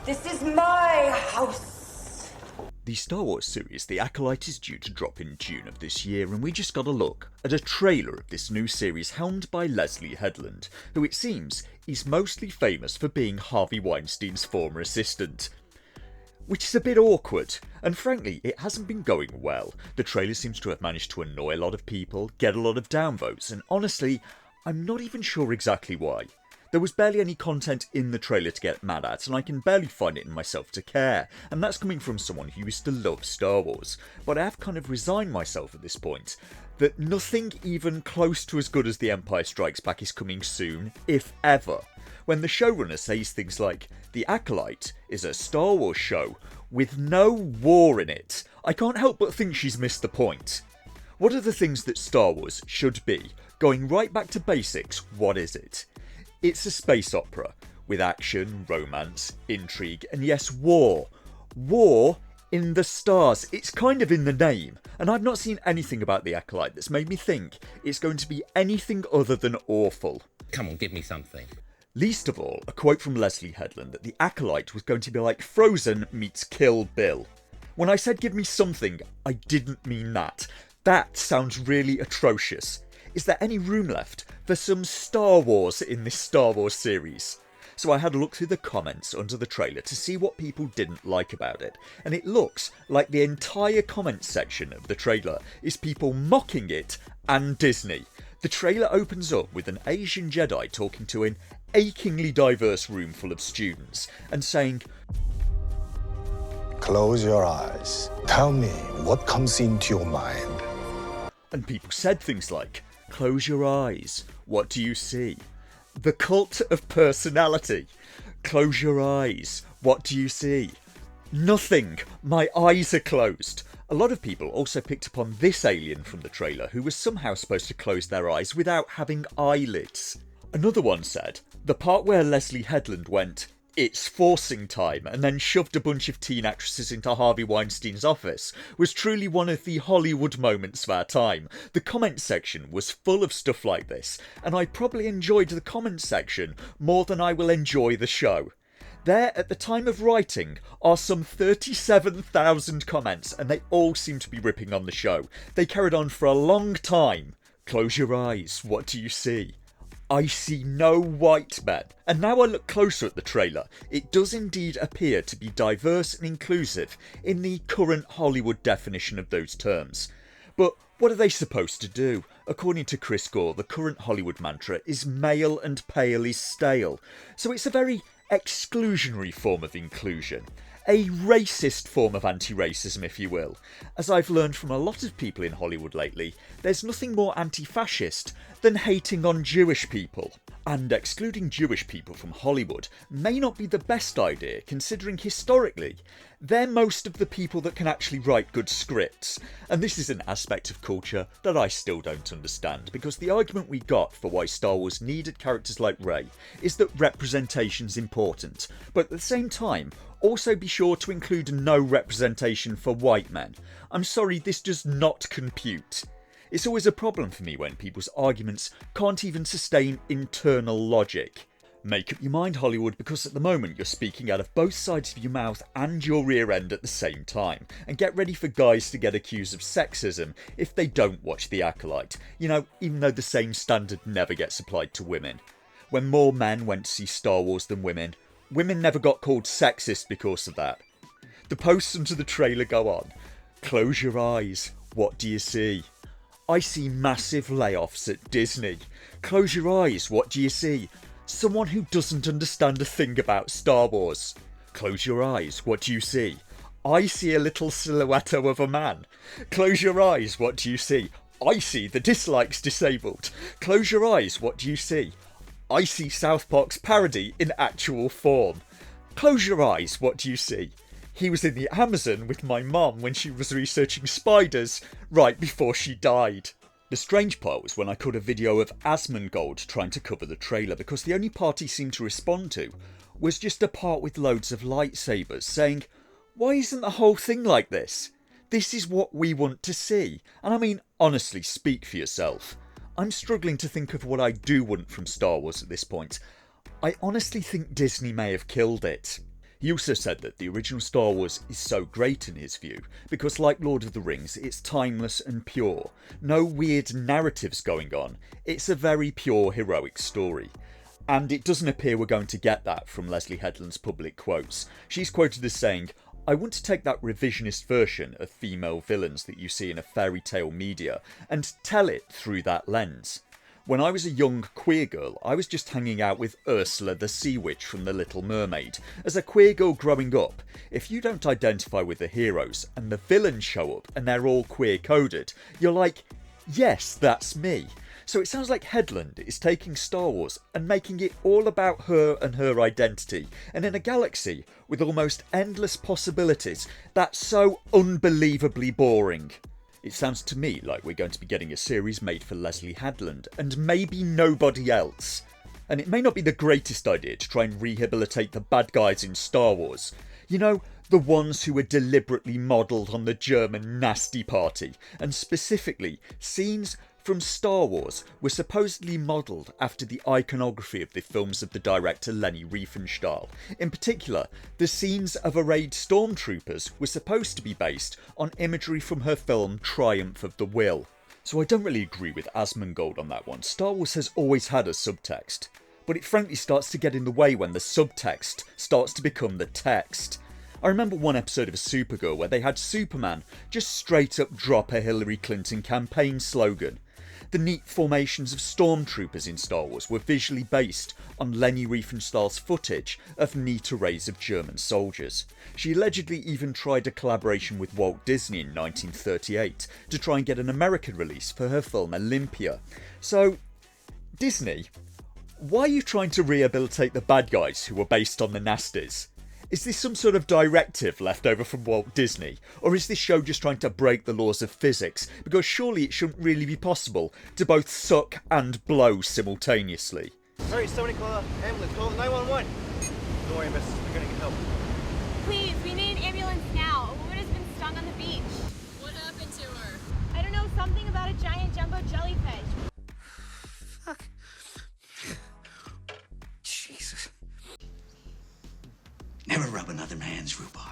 This is my house. The Star Wars series The Acolyte is due to drop in June of this year, and we just got a look at a trailer of this new series helmed by Leslie Headland, who it seems is mostly famous for being Harvey Weinstein's former assistant. Which is a bit awkward, and frankly it hasn't been going well. The trailer seems to have managed to annoy a lot of people, get a lot of downvotes, and honestly, I'm not even sure exactly why. There was barely any content in the trailer to get mad at, and I can barely find it in myself to care, and that's coming from someone who used to love Star Wars. But I have kind of resigned myself at this point, that nothing even close to as good as The Empire Strikes Back is coming soon, if ever. When the showrunner says things like, The Acolyte is a Star Wars show with no war in it, I can't help but think she's missed the point. What are the things that Star Wars should be? Going right back to basics, what is it? It's a space opera, with action, romance, intrigue, and yes, war. War in the stars. It's kind of in the name, and I've not seen anything about The Acolyte that's made me think it's going to be anything other than awful. Come on, give me something. Least of all, a quote from Leslie Headland that The Acolyte was going to be like Frozen meets Kill Bill. When I said give me something, I didn't mean that. That sounds really atrocious. Is there any room left for some Star Wars in this Star Wars series? So I had a look through the comments under the trailer to see what people didn't like about it, and it looks like the entire comments section of the trailer is people mocking it and Disney. The trailer opens up with an Asian Jedi talking to an achingly diverse room full of students and saying, "Close your eyes. Tell me what comes into your mind." And people said things like, "Close your eyes. What do you see?" The cult of personality. Close your eyes. What do you see? Nothing. My eyes are closed. A lot of people also picked up on this alien from the trailer who was somehow supposed to close their eyes without having eyelids. Another one said, the part where Leslie Headland went, "It's forcing time," and then shoved a bunch of teen actresses into Harvey Weinstein's office was truly one of the Hollywood moments of our time. The comment section was full of stuff like this, and I probably enjoyed the comment section more than I will enjoy the show. There, at the time of writing, are some 37,000 comments, and they all seem to be ripping on the show. They carried on for a long time. Close your eyes, what do you see? I see no white men. And now I look closer at the trailer, it does indeed appear to be diverse and inclusive in the current Hollywood definition of those terms. But what are they supposed to do? According to Chris Gore, the current Hollywood mantra is male and pale is stale. So it's a very exclusionary form of inclusion. A racist form of anti-racism, if you will. As I've learned from a lot of people in Hollywood lately, there's nothing more anti-fascist than hating on Jewish people. And excluding Jewish people from Hollywood may not be the best idea, considering historically, they're most of the people that can actually write good scripts. And this is an aspect of culture that I still don't understand, because the argument we got for why Star Wars needed characters like Rey is that representation's important, but at the same time, also be sure to include no representation for white men. I'm sorry, this does not compute. It's always a problem for me when people's arguments can't even sustain internal logic. Make up your mind, Hollywood, because at the moment you're speaking out of both sides of your mouth and your rear end at the same time. And get ready for guys to get accused of sexism if they don't watch The Acolyte. You know, even though the same standard never gets applied to women. When more men went to see Star Wars than women, women never got called sexist because of that. The posts under the trailer go on. Close your eyes. What do you see? I see massive layoffs at Disney. Close your eyes. What do you see? Someone who doesn't understand a thing about Star Wars. Close your eyes. What do you see? I see a little silhouette of a man. Close your eyes. What do you see? I see the dislikes disabled. Close your eyes. What do you see? I see South Park's parody in actual form. Close your eyes. What do you see? He was in the Amazon with my mum when she was researching spiders right before she died. The strange part was when I caught a video of Asmongold trying to cover the trailer, because the only part he seemed to respond to was just a part with loads of lightsabers, saying, "Why isn't the whole thing like this? This is what we want to see." And I mean, honestly, speak for yourself. I'm struggling to think of what I do want from Star Wars at this point. I honestly think Disney may have killed it. He also said that the original Star Wars is so great in his view because, like Lord of the Rings, it's timeless and pure. No weird narratives going on. It's a very pure heroic story. And it doesn't appear we're going to get that from Leslie Headland's public quotes. She's quoted as saying, "I want to take that revisionist version of female villains that you see in a fairy tale media and tell it through that lens. When I was a young queer girl, I was just hanging out with Ursula the Sea Witch from The Little Mermaid. As a queer girl growing up, if you don't identify with the heroes and the villains show up and they're all queer coded, you're like, yes, that's me." So it sounds like Headland is taking Star Wars and making it all about her and her identity, and in a galaxy with almost endless possibilities, that's so unbelievably boring. It sounds to me like we're going to be getting a series made for Leslie Headland, and maybe nobody else. And it may not be the greatest idea to try and rehabilitate the bad guys in Star Wars. You know, the ones who were deliberately modelled on the German Nasty Party, and specifically, scenes from Star Wars were supposedly modelled after the iconography of the films of the director Leni Riefenstahl. In particular, the scenes of arrayed stormtroopers were supposed to be based on imagery from her film Triumph of the Will. So I don't really agree with Asmongold on that one. Star Wars has always had a subtext, but it frankly starts to get in the way when the subtext starts to become the text. I remember one episode of Supergirl where they had Superman just straight up drop a Hillary Clinton campaign slogan. The neat formations of stormtroopers in Star Wars were visually based on Leni Riefenstahl's footage of neat arrays of German soldiers. She allegedly even tried a collaboration with Walt Disney in 1938 to try and get an American release for her film Olympia. So, Disney, why are you trying to rehabilitate the bad guys who were based on the nasties? Is this some sort of directive left over from Walt Disney? Or is this show just trying to break the laws of physics? Because surely it shouldn't really be possible to both suck and blow simultaneously. Hurry, somebody call an ambulance, call 911. Don't worry, miss, we're gonna get help. Please, we need an ambulance now. A woman has been stung on the beach. What happened to her? I don't know, something about a giant jumbo jellyfish. Fuck. Jesus. Never rub another man's rhubarb.